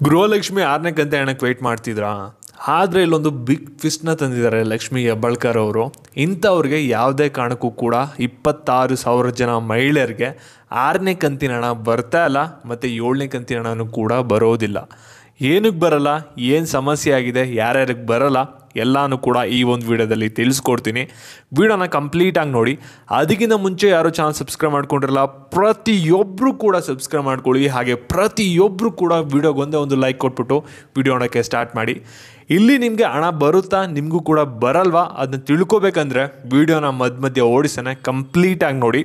ಗೃಹಲಕ್ಷ್ಮಿ 6ನೇ ಕಂತು ಹಣಕ್ಕೆ ವೆಯ್ಟ್ ಮಾಡ್ತಿದ್ರಾ? ಆದರೆ ಇಲ್ಲೊಂದು ಬಿಗ್ ಟ್ವಿಸ್ಟ್ನ ತಂದಿದ್ದಾರೆ ಲಕ್ಷ್ಮಿ ಹೆಬ್ಬಾಳ್ಕರ್ ಅವರು. ಇಂಥವ್ರಿಗೆ ಯಾವುದೇ ಕಾರಣಕ್ಕೂ ಕೂಡ 26,000 ಜನ ಮಹಿಳೆಯರಿಗೆ 6ನೇ ಕಂತಿನ ಹಣ ಬರ್ತಾ ಇಲ್ಲ, ಮತ್ತು 7ನೇ ಕಂತಿನ ಹಣನೂ ಕೂಡ ಬರೋದಿಲ್ಲ. ಏನಕ್ಕೆ ಬರಲ್ಲ, ಏನು ಸಮಸ್ಯೆ ಆಗಿದೆ, ಯಾರ್ಯಾರಿಗೆ ಬರಲ್ಲ ಎಲ್ಲನೂ ಕೂಡ ಈ ಒಂದು ವಿಡಿಯೋದಲ್ಲಿ ತಿಳಿಸ್ಕೊಡ್ತೀನಿ. ವಿಡಿಯೋನ ಕಂಪ್ಲೀಟಾಗಿ ನೋಡಿ. ಅದಕ್ಕಿಂತ ಮುಂಚೆ ಯಾರು ಚಾನಲ್ ಸಬ್ಸ್ಕ್ರೈಬ್ ಮಾಡ್ಕೊಂಡಿರಲ್ಲ, ಪ್ರತಿಯೊಬ್ಬರು ಕೂಡ ಸಬ್ಸ್ಕ್ರೈಬ್ ಮಾಡ್ಕೊಳ್ಳಿ. ಹಾಗೆ ಪ್ರತಿಯೊಬ್ಬರು ಕೂಡ ವಿಡಿಯೋಗೆ ಒಂದೇ ಒಂದು ಲೈಕ್ ಕೊಟ್ಬಿಟ್ಟು ವಿಡಿಯೋ ನೋಡೋಕ್ಕೆ ಸ್ಟಾರ್ಟ್ ಮಾಡಿ. ಇಲ್ಲಿ ನಿಮಗೆ ಹಣ ಬರುತ್ತಾ, ನಿಮಗೂ ಕೂಡ ಬರಲ್ವಾ ಅದನ್ನ ತಿಳ್ಕೊಬೇಕಂದ್ರೆ ವಿಡಿಯೋನ ಮಧ್ಯೆ ಓಡಿಸೋಣ, ಕಂಪ್ಲೀಟಾಗಿ ನೋಡಿ.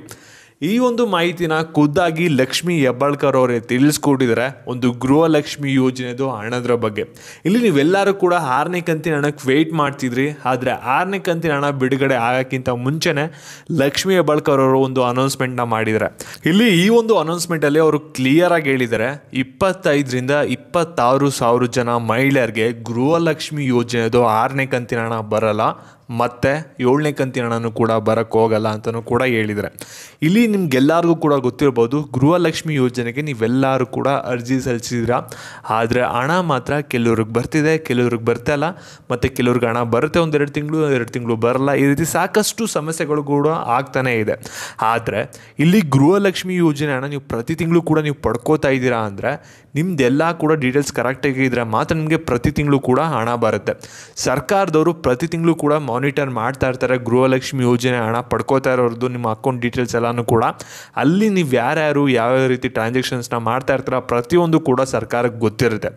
ಈ ಒಂದು ಮಾಹಿತಿನ ಖುದ್ದಾಗಿ ಲಕ್ಷ್ಮಿ ಹೆಬ್ಬಾಳ್ಕರ್ ಅವರೇ ತಿಳಿಸ್ಕೊಟ್ಟಿದ್ದಾರೆ, ಒಂದು ಗೃಹಲಕ್ಷ್ಮಿ ಯೋಜನೆದು ಹಣದ ಬಗ್ಗೆ. ಇಲ್ಲಿ ನೀವೆಲ್ಲರೂ ಕೂಡ 6ನೇ ಕಂತಿನ ಹಣಕ್ಕೆ ವೆಯ್ಟ್ ಮಾಡ್ತಿದ್ರಿ, ಆದರೆ 6ನೇ ಕಂತಿನ ಹಣ ಬಿಡುಗಡೆ ಆಗೋಕ್ಕಿಂತ ಮುಂಚೆನೇ ಲಕ್ಷ್ಮಿ ಹೆಬ್ಬಾಳ್ಕರ್ ಅವರು ಒಂದು ಅನೌನ್ಸ್ಮೆಂಟ್ನ ಮಾಡಿದ್ದಾರೆ. ಇಲ್ಲಿ ಈ ಒಂದು ಅನೌನ್ಸ್ಮೆಂಟಲ್ಲಿ ಅವರು ಕ್ಲಿಯರಾಗಿ ಹೇಳಿದ್ದಾರೆ, 25ರಿಂದ 26,000 ಜನ ಮಹಿಳೆಯರಿಗೆ ಗೃಹಲಕ್ಷ್ಮಿ ಯೋಜನೆದು 6ನೇ ಕಂತಿನ ಹಣ ಬರಲ್ಲ, ಮತ್ತು 7ನೇ ಕಂತಿನ ಹಣನೂ ಕೂಡ ಬರೋಕ್ಕೆ ಹೋಗಲ್ಲ ಅಂತಲೂ ಕೂಡ ಹೇಳಿದ್ದಾರೆ. ಇಲ್ಲಿ ನಿಮ್ಗೆಲ್ಲರಿಗೂ ಕೂಡ ಗೊತ್ತಿರ್ಬೋದು, ಗೃಹಲಕ್ಷ್ಮಿ ಯೋಜನೆಗೆ ನೀವೆಲ್ಲರೂ ಕೂಡ ಅರ್ಜಿ ಸಲ್ಲಿಸಿದ್ದೀರಾ, ಆದರೆ ಹಣ ಮಾತ್ರ ಕೆಲವ್ರಿಗೆ ಬರ್ತಿದೆ, ಕೆಲವ್ರಿಗೆ ಬರ್ತಾ ಇಲ್ಲ, ಮತ್ತು ಕೆಲವ್ರಿಗೆ ಹಣ ಬರುತ್ತೆ 1-2 ತಿಂಗಳು ಬರಲ್ಲ. ಈ ರೀತಿ ಸಾಕಷ್ಟು ಸಮಸ್ಯೆಗಳು ಕೂಡ ಆಗ್ತಾನೇ ಇದೆ. ಆದರೆ ಇಲ್ಲಿ ಗೃಹಲಕ್ಷ್ಮಿ ಯೋಜನೆ ಹಣ ನೀವು ಪ್ರತಿ ತಿಂಗಳು ಕೂಡ ನೀವು ಪಡ್ಕೋತಾ ಇದ್ದೀರಾ ಅಂದರೆ ನಿಮ್ದೆಲ್ಲ ಕೂಡ ಡೀಟೇಲ್ಸ್ ಕರೆಕ್ಟಾಗಿ ಇದ್ದರೆ ಮಾತ್ರ ನಿಮಗೆ ಪ್ರತಿ ತಿಂಗಳು ಕೂಡ ಹಣ ಬರುತ್ತೆ. ಸರ್ಕಾರದವರು ಪ್ರತಿ ತಿಂಗಳು ಕೂಡ ಮಾನಿಟರ್ ಮಾಡ್ತಾ ಇರ್ತಾರೆ ಗೃಹಲಕ್ಷ್ಮಿ ಯೋಜನೆ ಹಣ ಪಡ್ಕೋತಾ ಇರೋದು ನಿಮ್ಮ ಅಕೌಂಟ್ ಡೀಟೇಲ್ಸ್ ಎಲ್ಲನೂ ಕೂಡ. ಅಲ್ಲಿ ನೀವು ಯಾರ್ಯಾರು ಯಾವ್ಯಾವ ರೀತಿ ಟ್ರಾನ್ಸಾಕ್ಷನ್ಸ್ನ ಮಾಡ್ತಾ ಇರ್ತಾರ ಪ್ರತಿಯೊಂದು ಕೂಡ ಸರ್ಕಾರಕ್ಕೆ ಗೊತ್ತಿರುತ್ತೆ.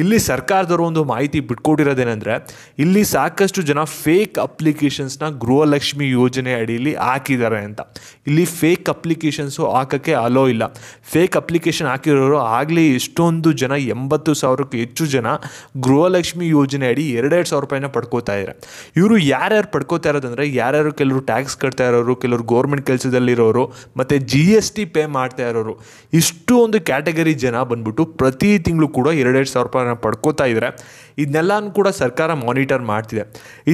ಇಲ್ಲಿ ಸರ್ಕಾರದವರು ಒಂದು ಮಾಹಿತಿ ಬಿಟ್ಕೊಟ್ಟಿರೋದೇನೆಂದರೆ, ಇಲ್ಲಿ ಸಾಕಷ್ಟು ಜನ ಫೇಕ್ ಅಪ್ಲಿಕೇಶನ್ಸ್ನ ಗೃಹಲಕ್ಷ್ಮಿ ಯೋಜನೆ ಅಡಿಯಲ್ಲಿ ಹಾಕಿದ್ದಾರೆ ಅಂತ. ಇಲ್ಲಿ ಫೇಕ್ ಅಪ್ಲಿಕೇಶನ್ಸು ಹಾಕೋಕ್ಕೆ ಅಲೋ ಇಲ್ಲ. ಫೇಕ್ ಅಪ್ಲಿಕೇಶನ್ ಹಾಕಿರೋರು ಆಗಲಿ ಎಷ್ಟೊಂದು ಜನ 80,000ಕ್ಕೂ ಹೆಚ್ಚು ಜನ ಗೃಹಲಕ್ಷ್ಮಿ ಯೋಜನೆ ಅಡಿ 2,000 ರೂಪಾಯಿನ ಪಡ್ಕೋತಾ ಇದ್ದಾರೆ. ಇವರು ಯಾರ್ಯಾರು ಪಡ್ಕೋತಾ ಇರೋದಂದರೆ, ಯಾರ್ಯಾರು ಕೆಲವರು ಟ್ಯಾಕ್ಸ್ ಕಟ್ತಾ ಇರೋರು, ಕೆಲವರು ಗೌರ್ಮೆಂಟ್ ಕೆಲಸದಲ್ಲಿರೋರು, ಮತ್ತು GST ಪೇ ಮಾಡ್ತಾ ಇರೋರು, ಇಷ್ಟು ಒಂದು ಕ್ಯಾಟಗರಿ ಜನ ಬಂದ್ಬಿಟ್ಟು ಪ್ರತಿ ತಿಂಗಳು ಕೂಡ 2,000 ರೂಪಾಯಿನ ಪಡ್ಕೋತಾ ಇದ್ದಾರೆ. ಇದನ್ನೆಲ್ಲನೂ ಕೂಡ ಸರ್ಕಾರ ಮಾನಿಟರ್ ಮಾಡ್ತಿದೆ.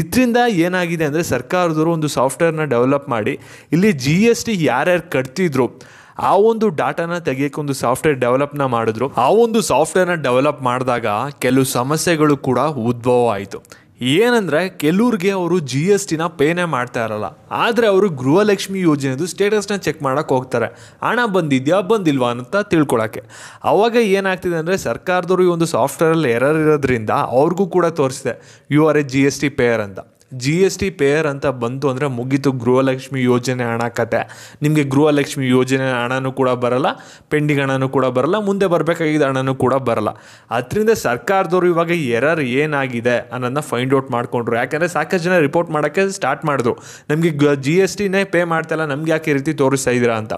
ಇದರಿಂದ ಏನಾಗಿದೆ ಅಂದರೆ, ಸರ್ಕಾರದವರು ಒಂದು ಸಾಫ್ಟ್ವೇರ್ನ ಡೆವಲಪ್ ಮಾಡಿ ಇಲ್ಲಿ GST ಯಾರ್ಯಾರು ಕಟ್ತಿದ್ರು ಆ ಒಂದು ಡಾಟಾನ ತೆಗಿಯೋಕ್ಕೆ ಒಂದು ಸಾಫ್ಟ್ವೇರ್ ಡೆವಲಪ್ನ ಮಾಡಿದ್ರು. ಆ ಒಂದು ಸಾಫ್ಟ್ವೇರ್ನ ಡೆವಲಪ್ ಮಾಡಿದಾಗ ಕೆಲವು ಸಮಸ್ಯೆಗಳು ಕೂಡ ಉದ್ಭವ ಆಯಿತು. ಏನಂದರೆ, ಕೆಲವ್ರಿಗೆ ಅವರು GSTನ ಪೇನೇ ಮಾಡ್ತಾ ಇರಲ್ಲ, ಆದರೆ ಅವರು ಗೃಹಲಕ್ಷ್ಮಿ ಯೋಜನೆದು ಸ್ಟೇಟಸ್ನ ಚೆಕ್ ಮಾಡೋಕ್ಕೆ ಹೋಗ್ತಾರೆ, ಹಣ ಬಂದಿದೆಯಾ ಬಂದಿಲ್ವಾ ಅಂತ ತಿಳ್ಕೊಳಕ್ಕೆ. ಆವಾಗ ಏನಾಗ್ತಿದೆ ಅಂದರೆ, ಸರ್ಕಾರದವರು ಈ ಒಂದು ಸಾಫ್ಟ್ವೇರಲ್ಲಿ ಎರರ್ ಇರೋದ್ರಿಂದ ಅವ್ರಿಗೂ ಕೂಡ ತೋರಿಸಿದೆ you are a GST payer ಅಂತ. GST ಪೇಯರ್ ಅಂತ ಬಂತು ಅಂದರೆ ಮುಗೀತು ಗೃಹಲಕ್ಷ್ಮಿ ಯೋಜನೆ ಹಣ ಕತೆ. ನಿಮಗೆ ಗೃಹಲಕ್ಷ್ಮಿ ಯೋಜನೆ ಹಣನೂ ಕೂಡ ಬರಲ್ಲ, ಪೆಂಡಿಂಗ್ ಹಣನೂ ಕೂಡ ಬರಲ್ಲ, ಮುಂದೆ ಬರಬೇಕಾಗಿದ್ದ ಹಣನೂ ಕೂಡ ಬರಲ್ಲ. ಅದರಿಂದ ಸರ್ಕಾರದವರು ಇವಾಗ ಎರರ್ ಏನಾಗಿದೆ ಅನ್ನೋದನ್ನ ಫೈಂಡ್ ಔಟ್ ಮಾಡಿಕೊಂಡ್ರು. ಯಾಕೆಂದರೆ ಸಾಕಷ್ಟು ಜನ ರಿಪೋರ್ಟ್ ಮಾಡೋಕ್ಕೆ ಸ್ಟಾರ್ಟ್ ಮಾಡಿದ್ರು, ನಮಗೆ GSTನೇ ಪೇ ಮಾಡ್ತಾಯಿಲ್ಲ, ನಮ್ಗೆ ಯಾಕೆ ಈ ರೀತಿ ತೋರಿಸ್ತಾ ಇದ್ದೀರಾ ಅಂತ.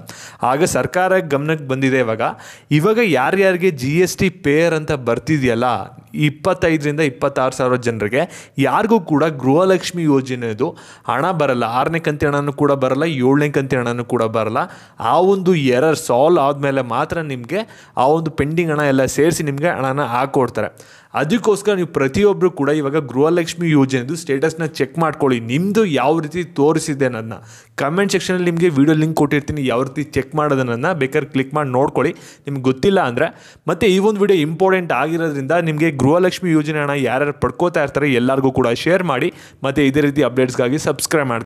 ಆಗ ಸರ್ಕಾರ ಗಮನಕ್ಕೆ ಬಂದಿದೆ ಇವಾಗ ಯಾರ್ಯಾರಿಗೆ GST ಪೇಯರ್ ಅಂತ ಬರ್ತಿದೆಯಲ್ಲ, 25ರಿಂದ 26,000 ಜನರಿಗೆ ಯಾರಿಗೂ ಕೂಡ ಗೃಹಲಕ್ಷ್ಮಿ ಯೋಜನೆದು ಹಣ ಬರಲ್ಲ. 6ನೇ ಕಂತಿನ ಹಣನೂ ಕೂಡ ಬರಲ್ಲ, 7ನೇ ಕಂತಿನ ಹಣನೂ ಕೂಡ ಬರಲ್ಲ. ಆ ಒಂದು ಎರರ್ ಸಾಲ್ವ್ ಆದಮೇಲೆ ಮಾತ್ರ ನಿಮಗೆ ಆ ಒಂದು ಪೆಂಡಿಂಗ್ ಹಣ ಎಲ್ಲ ಸೇರಿಸಿ ನಿಮಗೆ ಹಣನ ಹಾಕ್ಕೊಡ್ತಾರೆ. ಅದಕ್ಕೋಸ್ಕರ ನೀವು ಪ್ರತಿಯೊಬ್ಬರು ಕೂಡ ಇವಾಗ ಗೃಹಲಕ್ಷ್ಮಿ ಯೋಜನೆದು ಸ್ಟೇಟಸ್ನ ಚೆಕ್ ಮಾಡ್ಕೊಳ್ಳಿ, ನಿಮ್ಮದು ಯಾವ ರೀತಿ ತೋರಿಸಿದೆ ನನ್ನ ಕಮೆಂಟ್ ಸೆಕ್ಷನಲ್ಲಿ ನಿಮಗೆ ವಿಡಿಯೋ ಲಿಂಕ್ ಕೊಟ್ಟಿರ್ತೀನಿ, ಯಾವ ರೀತಿ ಚೆಕ್ ಮಾಡೋದನ್ನು ಬೇಕಾದ್ರೆ ಕ್ಲಿಕ್ ಮಾಡಿ ನೋಡ್ಕೊಳ್ಳಿ ನಿಮ್ಗೆ ಗೊತ್ತಿಲ್ಲ ಅಂದರೆ. ಮತ್ತು ಈ ಒಂದು ವಿಡಿಯೋ ಇಂಪಾರ್ಟೆಂಟ್ ಆಗಿರೋದ್ರಿಂದ ನಿಮಗೆ ಗೃಹಲಕ್ಷ್ಮಿ ಯೋಜನೆ ಹಣ ಯಾರ್ಯಾರು ಪಡ್ಕೋತಾ ಇರ್ತಾರೆ ಎಲ್ಲರಿಗೂ ಕೂಡ ಶೇರ್ ಮಾಡಿ, ಮತ್ತು ಇದೇ ರೀತಿ ಅಪ್ಡೇಟ್ಸ್ಗಾಗಿ ಸಬ್ಸ್ಕ್ರೈಬ್ ಮಾಡಿ.